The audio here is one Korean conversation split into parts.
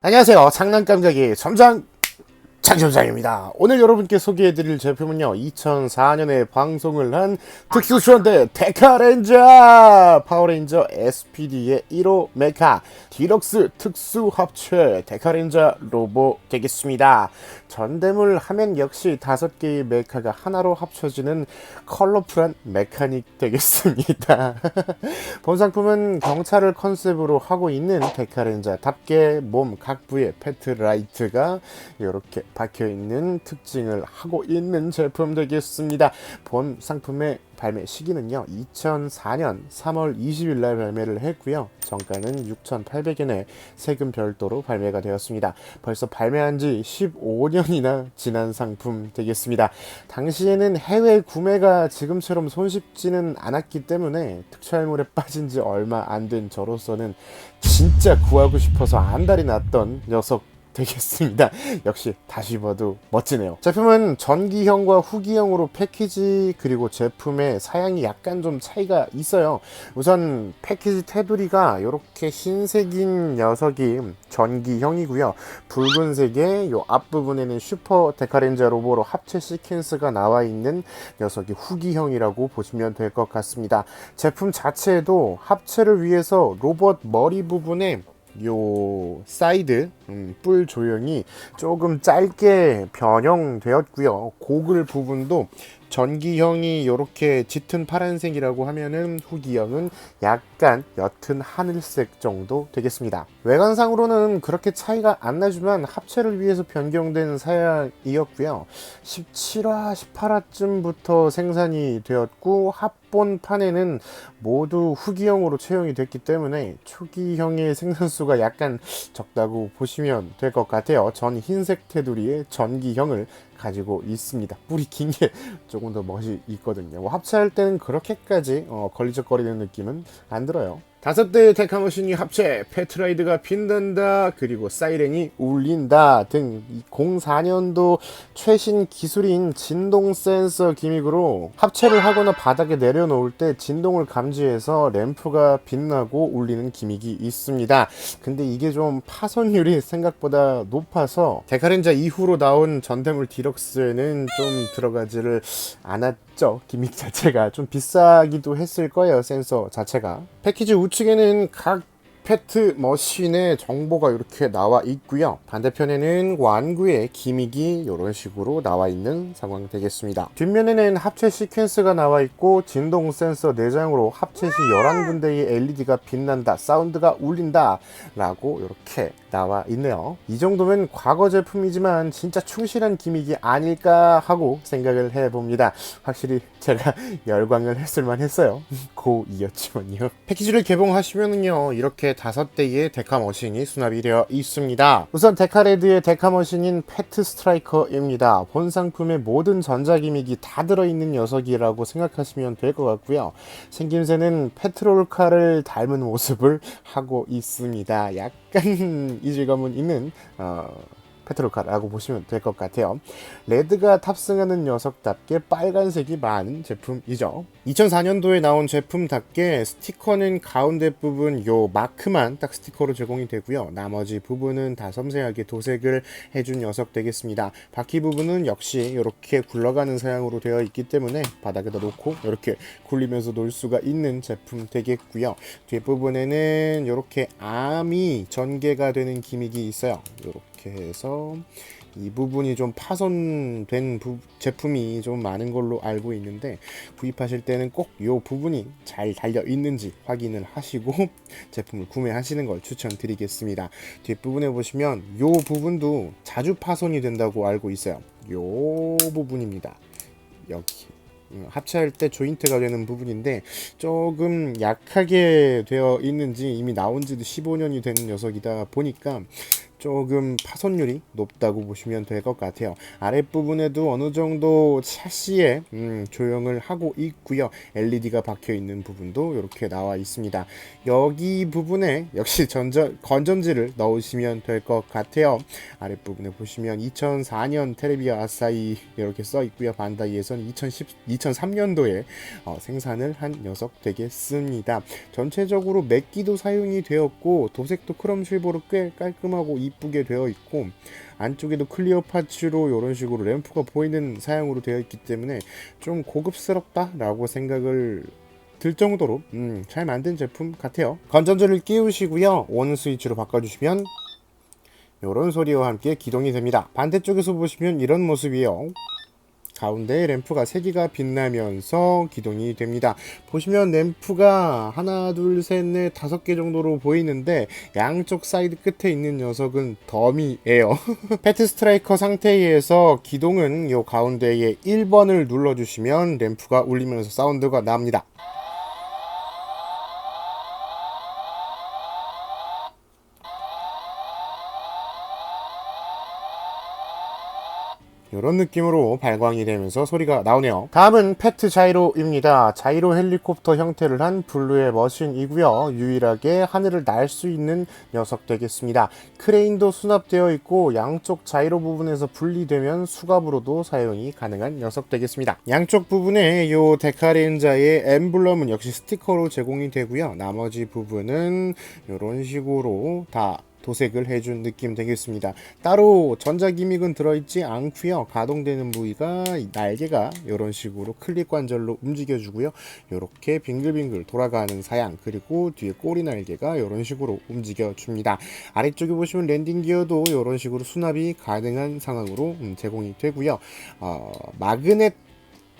안녕하세요. 장난감 가게 점장 장점장입니다. 오늘 여러분께 소개해드릴 제품은요, 2004년에 방송을 한 특수쇼인데 데카렌저 파워레인저 SPD의 1호 메카 디럭스 특수 합체 데카렌저 로봇 되겠습니다. 전대물 하면 역시 5개의 메카가 하나로 합쳐지는 컬러풀한 메카닉 되겠습니다. 본 상품은 경찰을 컨셉으로 하고 있는 데카렌저답게 몸 각 부에 패트라이트가 이렇게 박혀있는 특징을 하고 있는 제품 되겠습니다. 본 상품의 발매 시기는요, 2004년 3월 20일 날 발매를 했고요. 정가는 6,800원에 세금 별도로 발매가 되었습니다. 벌써 발매한 지 15년이나 지난 상품 되겠습니다. 당시에는 해외 구매가 지금처럼 손쉽지는 않았기 때문에 특촬물에 빠진 지 얼마 안 된 저로서는 진짜 구하고 싶어서 안달이 났던 녀석 되겠습니다. 역시 다시 봐도 멋지네요. 제품은 전기형과 후기형으로 패키지 그리고 제품의 사양이 약간 좀 차이가 있어요. 우선 패키지 테두리가 이렇게 흰색인 녀석이 전기형이고요. 붉은색의 요 앞부분에는 슈퍼 데카렌저 로보로 합체 시퀀스가 나와 있는 녀석이 후기형이라고 보시면 될 것 같습니다. 제품 자체에도 합체를 위해서 로봇 머리 부분에 요 사이드 뿔 조형이 조금 짧게 변형되었고요. 고글 부분도 전기형이 이렇게 짙은 파란색이라고 하면은 후기형은 약간 옅은 하늘색 정도 되겠습니다. 외관상으로는 그렇게 차이가 안 나지만 합체를 위해서 변경된 사양이었고요. 17화, 18화쯤부터 생산이 되었고 합본판에는 모두 후기형으로 채용이 됐기 때문에 초기형의 생산수가 약간 적다고 보시면 될 것 같아요. 전 흰색 테두리의 전기형을 가지고 있습니다. 뿔이 긴 게 조금 더 멋이 있거든요. 뭐 합체할 때는 그렇게까지 걸리적거리는 느낌은 안 들어요. 5대의 데카머신이 합체, 패트라이드가 빛난다, 그리고 사이렌이 울린다 등 04년도 최신 기술인 진동 센서 기믹으로 합체를 하거나 바닥에 내려놓을 때 진동을 감지해서 램프가 빛나고 울리는 기믹이 있습니다. 근데 이게 좀 파손율이 생각보다 높아서 데카렌저 이후로 나온 전대물 디럭스에는 좀 들어가지를 않았죠. 기믹 자체가 좀 비싸기도 했을 거예요. 센서 자체가. 패키지 우측에는 각 패트 머신의 정보가 이렇게 나와 있고요. 반대편에는 완구의 기믹이 이런 식으로 나와 있는 상황 되겠습니다. 뒷면에는 합체 시퀀스가 나와 있고 진동 센서 내장으로 합체 시 11군데의 LED가 빛난다, 사운드가 울린다 라고 이렇게 나와 있네요. 이 정도면 과거 제품이지만 진짜 충실한 기믹이 아닐까 하고 생각을 해봅니다. 확실히 제가 열광을 했을만 했어요. 고2였지만요. 패키지를 개봉하시면은요, 이렇게 5대의 데카머신이 수납이 되어 있습니다. 우선 데카레드의 데카머신인 패트 스트라이커입니다. 본 상품의 모든 전자기믹이 다 들어있는 녀석이라고 생각하시면 될 것 같고요. 생김새는 페트롤카를 닮은 모습을 하고 있습니다. 약간 이질감은 있는 페트롤카라고 보시면 될 것 같아요. 레드가 탑승하는 녀석답게 빨간색이 많은 제품이죠. 2004년도에 나온 제품답게 스티커는 가운데 부분 요 마크만 딱 스티커로 제공이 되고요. 나머지 부분은 다 섬세하게 도색을 해준 녀석 되겠습니다. 바퀴 부분은 역시 이렇게 굴러가는 사양으로 되어 있기 때문에 바닥에다 놓고 이렇게 굴리면서 놀 수가 있는 제품 되겠고요. 뒷부분에는 이렇게 암이 전개가 되는 기믹이 있어요. 이렇게 해서 이 부분이 좀 파손된 제품이 좀 많은 걸로 알고 있는데, 구입하실 때는 꼭 이 부분이 잘 달려 있는지 확인을 하시고 제품을 구매하시는 걸 추천드리겠습니다. 뒷부분에 보시면 이 부분도 자주 파손이 된다고 알고 있어요. 이 부분입니다. 여기 합체할 때 조인트가 되는 부분인데 조금 약하게 되어 있는지, 이미 나온 지도 15년이 된 녀석이다 보니까 조금 파손율이 높다고 보시면 될 것 같아요. 아랫부분에도 어느 정도 샤시에 조형을 하고 있고요. LED가 박혀 있는 부분도 이렇게 나와 있습니다. 여기 부분에 역시 건전지를 넣으시면 될 것 같아요. 아랫부분에 보시면 2004년 테레비아 아사히 이렇게 써 있고요. 반다이에서는 2003년도에 생산을 한 녀석 되겠습니다. 전체적으로 맥기도 사용이 되었고 도색도 크롬 실버로 꽤 깔끔하고 이쁘게 되어 있고 안쪽에도 클리어 파츠로 이런 식으로 램프가 보이는 사양으로 되어 있기 때문에 좀 고급스럽다라고 생각을 들 정도로 잘 만든 제품 같아요. 건전지를 끼우시고요. 온 스위치로 바꿔주시면 이런 소리와 함께 기동이 됩니다. 반대쪽에서 보시면 이런 모습이에요. 가운데 램프가 3개가 빛나면서 기동이 됩니다. 보시면 램프가 하나, 둘, 셋, 넷, 5개 정도로 보이는데 양쪽 사이드 끝에 있는 녀석은 덤이에요. 패트 스트라이커 상태에서 기동은 요 가운데에 1번을 눌러주시면 램프가 울리면서 사운드가 납니다. 이런 느낌으로 발광이 되면서 소리가 나오네요. 다음은 패트 자이로입니다. 자이로 헬리콥터 형태를 한 블루의 머신이고요. 유일하게 하늘을 날 수 있는 녀석 되겠습니다. 크레인도 수납되어 있고 양쪽 자이로 부분에서 분리되면 수갑으로도 사용이 가능한 녀석 되겠습니다. 양쪽 부분에 이 데카렌자의 엠블럼은 역시 스티커로 제공이 되고요. 나머지 부분은 이런 식으로 다 도색을 해준 느낌 되겠습니다. 따로 전자기믹은 들어있지 않고요. 가동되는 부위가 날개가 이런 식으로 클릭 관절로 움직여주고요. 이렇게 빙글빙글 돌아가는 사양, 그리고 뒤에 꼬리 날개가 이런 식으로 움직여줍니다. 아래쪽에 보시면 랜딩 기어도 이런 식으로 수납이 가능한 상황으로 제공이 되고요. 마그넷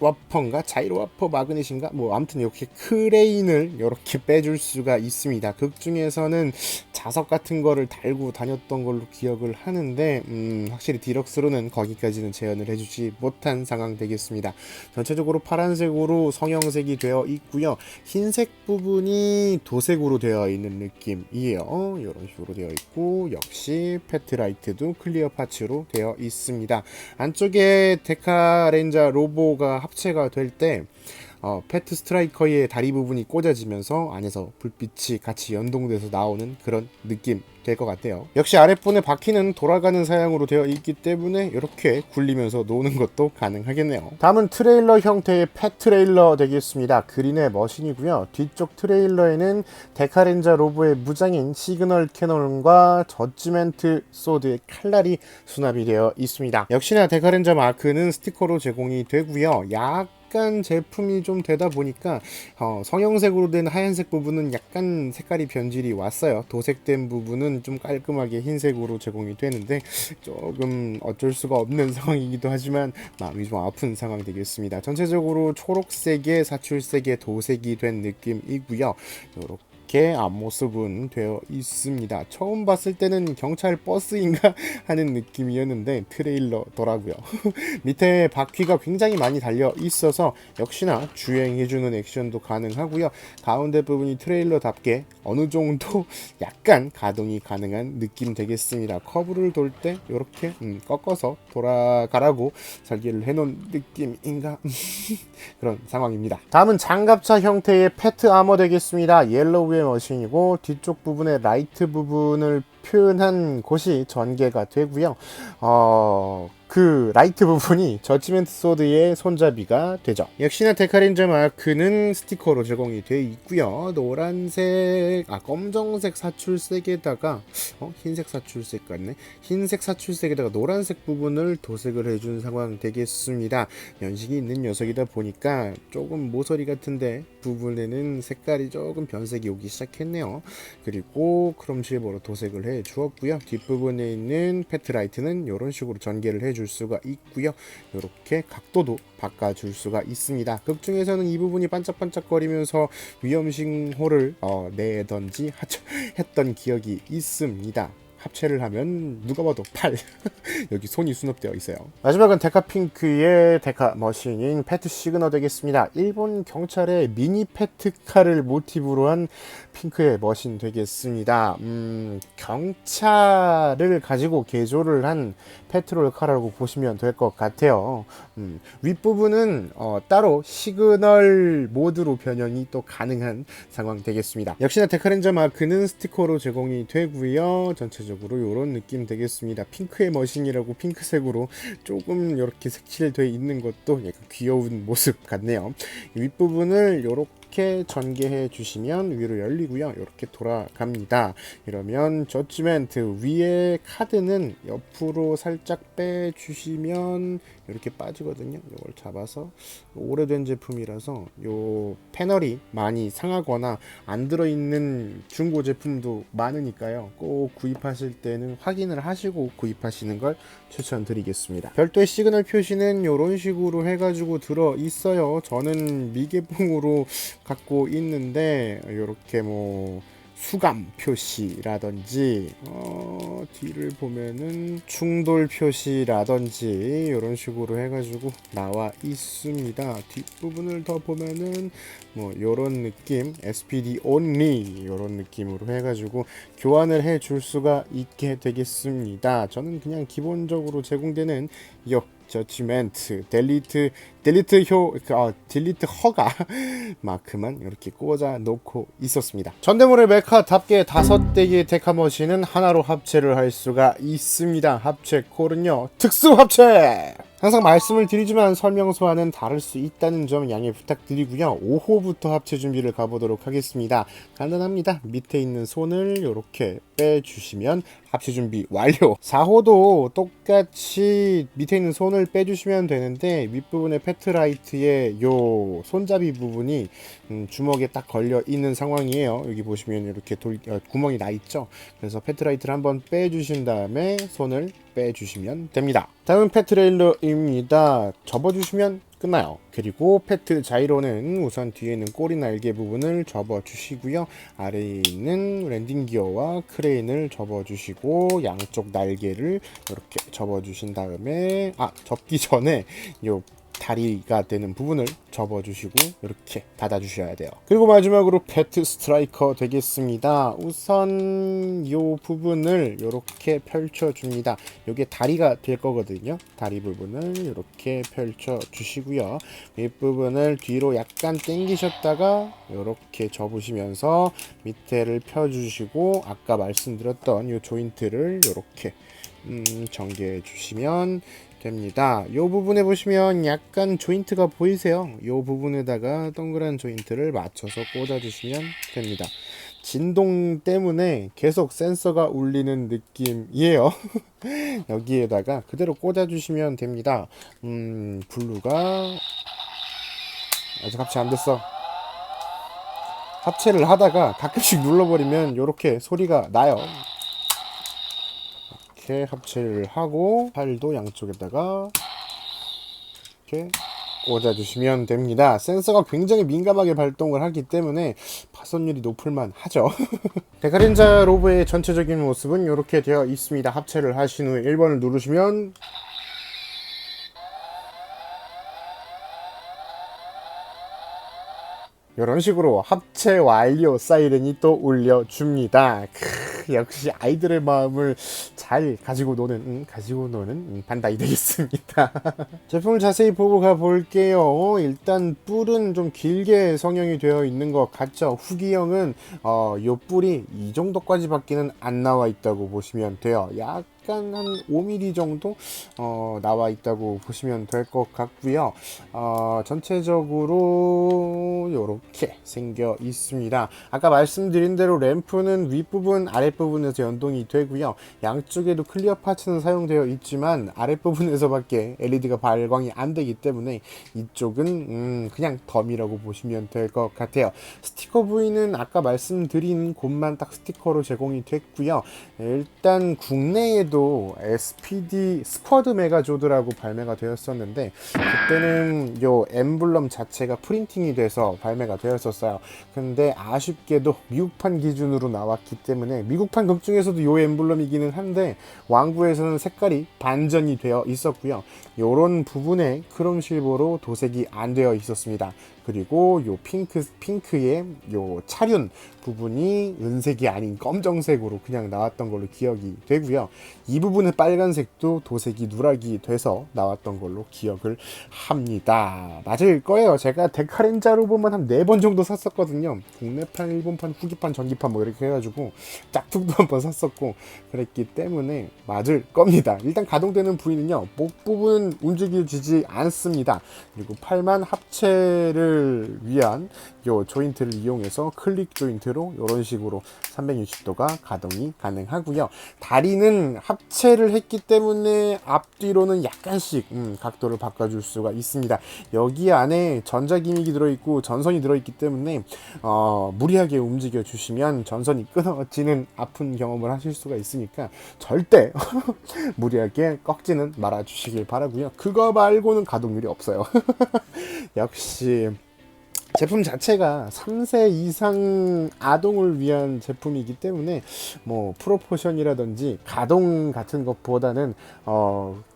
와퍼인가 자이로 와퍼 마그넷인가 뭐 아무튼 이렇게 크레인을 이렇게 빼줄 수가 있습니다. 극 중에서는 자석 같은 거를 달고 다녔던 걸로 기억을 하는데 확실히 디럭스로는 거기까지는 재현을 해주지 못한 상황 되겠습니다. 전체적으로 파란색으로 성형색이 되어 있고요. 흰색 부분이 도색으로 되어 있는 느낌이에요. 이런 식으로 되어 있고 역시 패트라이트도 클리어 파츠로 되어 있습니다. 안쪽에 데카렌자 로보가 합체가 될 때 패트 스트라이커의 다리 부분이 꽂아지면서 안에서 불빛이 같이 연동돼서 나오는 그런 느낌 될 것 같아요. 역시 아랫분의 바퀴는 돌아가는 사양으로 되어 있기 때문에 이렇게 굴리면서 노는 것도 가능하겠네요. 다음은 트레일러 형태의 펫트레일러 되겠습니다. 그린의 머신이고요. 뒤쪽 트레일러에는 데카렌자 로보의 무장인 시그널 캐논과 저지멘트 소드의 칼날이 수납이 되어 있습니다. 역시나 데카렌자 마크는 스티커로 제공이 되고요. 약간 제품이 좀 되다 보니까 성형색으로 된 하얀색 부분은 약간 색깔이 변질이 왔어요. 도색된 부분은 좀 깔끔하게 흰색으로 제공이 되는데 조금 어쩔 수가 없는 상황이기도 하지만 마음이 좀 아픈 상황 되겠습니다. 전체적으로 초록색의 사출색의 도색이 된 느낌이고요. 이렇게 앞모습은 되어 있습니다. 처음 봤을 때는 경찰 버스인가 하는 느낌이었는데 트레일러더라고요. 밑에 바퀴가 굉장히 많이 달려 있어서 역시나 주행해주는 액션도 가능하고요. 가운데 부분이 트레일러답게 어느 정도 약간 가동이 가능한 느낌 되겠습니다. 커브를 돌 때 이렇게 꺾어서 돌아가라고 설계를 해놓은 느낌인가 그런 상황입니다. 다음은 장갑차 형태의 패트 아머 되겠습니다. 옐로우의 머신이고 뒤쪽 부분의 라이트 부분을 표현한 곳이 전개가 되고요. 그 라이트 부분이 저지멘트 소드의 손잡이가 되죠. 역시나 데카렌자 마크는 스티커로 제공이 되어 있고요. 노란색, 검정색 사출색에다가 흰색 사출색 같네. 흰색 사출색에다가 노란색 부분을 도색을 해준 상황 되겠습니다. 연식이 있는 녀석이다 보니까 조금 모서리 같은데 부분에는 색깔이 조금 변색이 오기 시작했네요. 그리고 크롬 실버로 도색을 해 주었고요. 뒷부분에 있는 패트라이트는 이런 식으로 전개를 해줄 수가 있고요. 이렇게 각도도 바꿔줄 수가 있습니다. 극 중에서는 이 부분이 반짝반짝거리면서 위험신호를 내던지 했던 기억이 있습니다. 합체를 하면 누가 봐도 팔 여기 손이 수납되어 있어요. 마지막은 데카핑크의 데카 머신인 패트 시그너 되겠습니다. 일본 경찰의 미니 패트카를 모티브로 한 핑크의 머신 되겠습니다. 경찰을 가지고 개조를 한 페트롤카라고 보시면 될 것 같아요. 윗부분은 따로 시그널 모드로 변형이 또 가능한 상황 되겠습니다. 역시나 데카렌자 마크는 스티커로 제공이 되고요. 전체적으로 이런 느낌 되겠습니다. 핑크의 머신이라고 핑크색으로 조금 이렇게 색칠되어 있는 것도 약간 귀여운 모습 같네요. 윗부분을 이렇게 이렇게 전개해 주시면 위로 열리고요. 이렇게 돌아갑니다. 이러면 저지멘트 위에 카드는 옆으로 살짝 빼주시면 이렇게 빠지거든요. 이걸 잡아서 오래된 제품이라서 요 패널이 많이 상하거나 안 들어있는 중고 제품도 많으니까요. 꼭 구입하실 때는 확인을 하시고 구입하시는 걸 추천드리겠습니다. 별도의 시그널 표시는 이런 식으로 해가지고 들어 있어요. 저는 미개봉으로 갖고 있는데 이렇게 뭐 수감 표시라든지 뒤를 보면은 충돌 표시라든지 이런 식으로 해가지고 나와 있습니다. 뒷부분을 더 보면은 뭐 이런 느낌 SPD only 이런 느낌으로 해가지고 교환을 해 줄 수가 있게 되겠습니다. 저는 그냥 기본적으로 제공되는 이 저지멘트 딜리트 허가 마크만 이렇게 꽂아 놓고 있었습니다. 전대물의 메카답게 5대기의 데카머신은 하나로 합체를 할 수가 있습니다. 합체 콜은요 특수 합체! 항상 말씀을 드리지만 설명서와는 다를 수 있다는 점 양해 부탁드리고요. 5호부터 합체 준비를 가보도록 하겠습니다. 간단합니다. 밑에 있는 손을 이렇게 빼주시면 합체 준비 완료. 4호도 똑같이 밑에 있는 손을 빼주시면 되는데 윗부분에 페트라이트의 요 손잡이 부분이 주먹에 딱 걸려 있는 상황이에요. 여기 보시면 이렇게 구멍이 나 있죠. 그래서 페트라이트를 한번 빼주신 다음에 손을 빼주시면 됩니다. 다음은 페트레일러입니다. 접어주시면 끝나요. 그리고 페트 자이로는 우선 뒤에 있는 꼬리 날개 부분을 접어주시고요. 아래에 있는 랜딩 기어와 크레인을 접어주시고 양쪽 날개를 이렇게 접어주신 다음에 접기 전에 요 다리가 되는 부분을 접어주시고 이렇게 닫아주셔야 돼요. 그리고 마지막으로 페트 스트라이커 되겠습니다. 우선 이 부분을 이렇게 펼쳐줍니다. 이게 다리가 될 거거든요. 다리 부분을 이렇게 펼쳐주시고요. 윗부분을 뒤로 약간 당기셨다가 이렇게 접으시면서 밑에를 펴주시고 아까 말씀드렸던 이 조인트를 이렇게 전개해 주시면 됩니다. 이 부분에 보시면 약간 조인트가 보이세요? 이 부분에다가 동그란 조인트를 맞춰서 꽂아주시면 됩니다. 진동 때문에 계속 센서가 울리는 느낌이에요. 여기에다가 그대로 꽂아주시면 됩니다. 블루가 아직 합체 안 됐어. 합체를 하다가 가끔씩 눌러버리면 이렇게 소리가 나요. 이렇게 합체를 하고 팔도 양쪽에다가 이렇게 꽂아주시면 됩니다. 센서가 굉장히 민감하게 발동을 하기 때문에 파손율이 높을만 하죠. 데카렌자 로브의 전체적인 모습은 이렇게 되어 있습니다. 합체를 하신 후에 1번을 누르시면 이런 식으로 합체 완료 사이렌이 또 울려줍니다. 역시 아이들의 마음을 잘 가지고 노는 반다이 되겠습니다. 제품을 자세히 보고 가볼게요. 일단 뿔은 좀 길게 성형이 되어 있는 것 같죠. 후기형은 요 뿔이 이 정도까지밖에는 안 나와 있다고 보시면 돼요. 약간 한 5mm 정도 나와 있다고 보시면 될 것 같고요. 전체적으로 이렇게 생겨 있습니다. 아까 말씀드린 대로 램프는 윗부분 아랫부분에서 연동이 되고요. 양쪽에도 클리어 파츠는 사용되어 있지만 아랫부분에서밖에 LED가 발광이 안 되기 때문에 이쪽은 그냥 덤이라고 보시면 될 것 같아요. 스티커 부위는 아까 말씀드린 곳만 딱 스티커로 제공이 됐고요. 일단 국내에도 SPD 스쿼드 메가조드라고 발매가 되었었는데 그때는 요 엠블럼 자체가 프린팅이 돼서 발매가 되었었어요. 근데 아쉽게도 미국판 기준으로 나왔기 때문에 미국판 극 중에서도 요 엠블럼이기는 한데 왕구에서는 색깔이 반전이 되어 있었고요. 요런 부분에 크롬 실버로 도색이 안 되어 있었습니다. 그리고 요 핑크의 요 차륜 부분이 은색이 아닌 검정색으로 그냥 나왔던 걸로 기억이 되고요. 이 부분의 빨간색도 도색이 누락이 돼서 나왔던 걸로 기억을 합니다. 맞을 거예요. 제가 데카렌자 로봇만 한 4번 정도 샀었거든요. 국내판, 일본판, 후기판, 전기판 뭐 이렇게 해가지고 짝퉁도 한번 샀었고 그랬기 때문에 맞을 겁니다. 일단 가동되는 부위는요. 목 부분 움직여지지 않습니다. 그리고 팔만 합체를 합체를 위한 요 조인트를 이용해서 클릭 조인트로 이런 식으로 360도가 가동이 가능하고요. 다리는 합체를 했기 때문에 앞뒤로는 약간씩 각도를 바꿔줄 수가 있습니다. 여기 안에 전자기믹이 들어있고 전선이 들어있기 때문에 무리하게 움직여 주시면 전선이 끊어지는 아픈 경험을 하실 수가 있으니까 절대 무리하게 꺾지는 말아 주시길 바라고요. 그거 말고는 가동률이 없어요. 역시 제품 자체가 3세 이상 아동을 위한 제품이기 때문에 뭐 프로포션이라든지 가동 같은 것보다는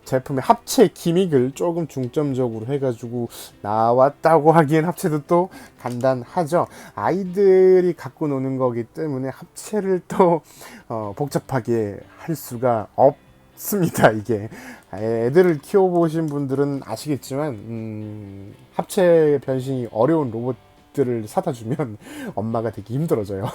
제품의 합체 기믹을 조금 중점적으로 해가지고 나왔다고 하기엔 합체도 또 간단하죠. 아이들이 갖고 노는 거기 때문에 합체를 또 복잡하게 할 수가 없습니다. 이게 애들을 키워보신 분들은 아시겠지만 합체 변신이 어려운 로봇들을 사다 주면 엄마가 되게 힘들어져요.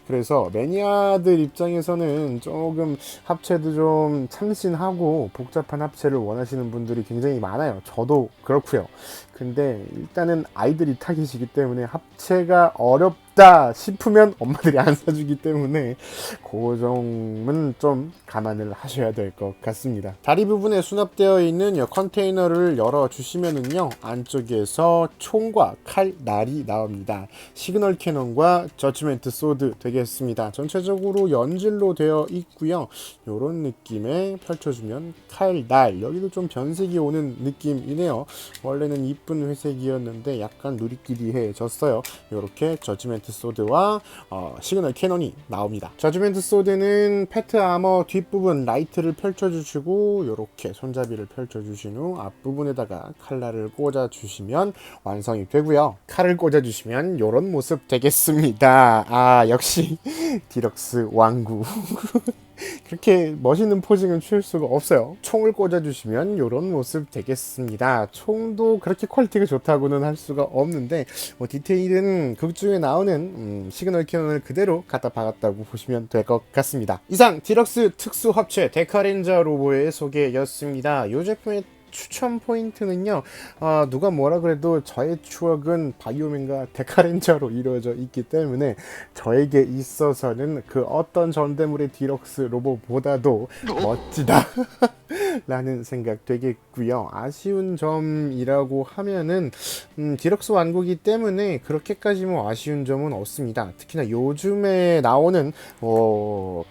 그래서 매니아들 입장에서는 조금 합체도 좀 참신하고 복잡한 합체를 원하시는 분들이 굉장히 많아요. 저도 그렇고요. 근데 일단은 아이들이 타깃이기 때문에 합체가 어렵다 싶으면 엄마들이 안 사주기 때문에 그 점은 좀 감안을 하셔야 될 것 같습니다. 다리 부분에 수납되어 있는 이 컨테이너를 열어주시면은요, 안쪽에서 총과 칼, 날이 나옵니다. 시그널 캐논과 저지먼트 소드 되겠습니다. 전체적으로 연질로 되어 있고요. 이런 느낌에 펼쳐주면 칼, 날, 여기도 좀 변색이 오는 느낌이네요. 원래는 이쁜 회색이었는데 약간 누리끼리해졌어요. 이렇게 저지먼트 소드와 시그널 캐논이 나옵니다. 저지먼트 소드는 페트 아머 뒷부분 라이트를 펼쳐주시고 이렇게 손잡이를 펼쳐주신 후 앞부분에다가 칼날을 꽂아주시면 완성이 되고요. 칼을 꽂아주시면 이런 모습 되겠습니다. 아, 역시 디럭스 왕구. 그렇게 멋있는 포징은 취할 수가 없어요. 총을 꽂아주시면 이런 모습 되겠습니다. 총도 그렇게 퀄리티가 좋다고는 할 수가 없는데 뭐 디테일은 극 중에 나오는 시그널 캐논을 그대로 갖다 박았다고 보시면 될 것 같습니다. 이상 디럭스 특수 합체 데카렌저 로보의 소개였습니다. 이 제품의 추천 포인트는요, 누가 뭐라 그래도 저의 추억은 바이오맨과 데카렌저로 이루어져 있기 때문에 저에게 있어서는 그 어떤 전대물의 디럭스 로봇보다도 멋지다 라는 생각 되겠고요. 아쉬운 점이라고 하면은 디럭스 완구기 때문에 그렇게까지 뭐 아쉬운 점은 없습니다. 특히나 요즘에 나오는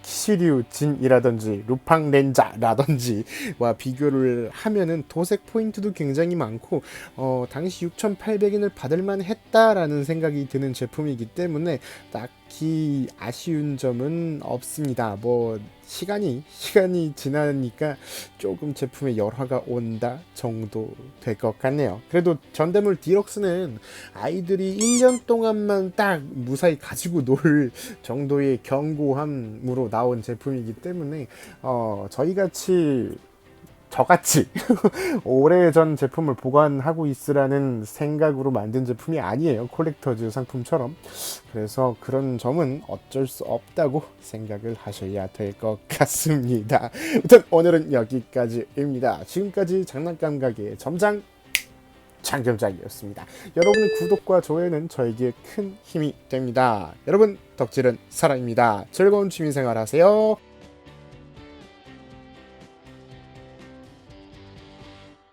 키시류 진이라든지 루팡 렌자라든지와 비교를 하면은 도색 포인트도 굉장히 많고 당시 6,800엔을 받을만 했다라는 생각이 드는 제품이기 때문에 딱히 아쉬운 점은 없습니다. 뭐 시간이 지나니까 조금 제품에 열화가 온다 정도 될 것 같네요. 그래도 전대물 디럭스는 아이들이 1년 동안만 딱 무사히 가지고 놀 정도의 견고함으로 나온 제품이기 때문에 저같이 오래전 제품을 보관하고 있으라는 생각으로 만든 제품이 아니에요. 콜렉터즈 상품처럼. 그래서 그런 점은 어쩔 수 없다고 생각을 하셔야 될 것 같습니다. 아무튼 오늘은 여기까지입니다. 지금까지 장난감 가게의 점장 장점장이었습니다. 여러분의 구독과 좋아요는 저에게 큰 힘이 됩니다. 여러분, 덕질은 사랑입니다. 즐거운 취미생활 하세요.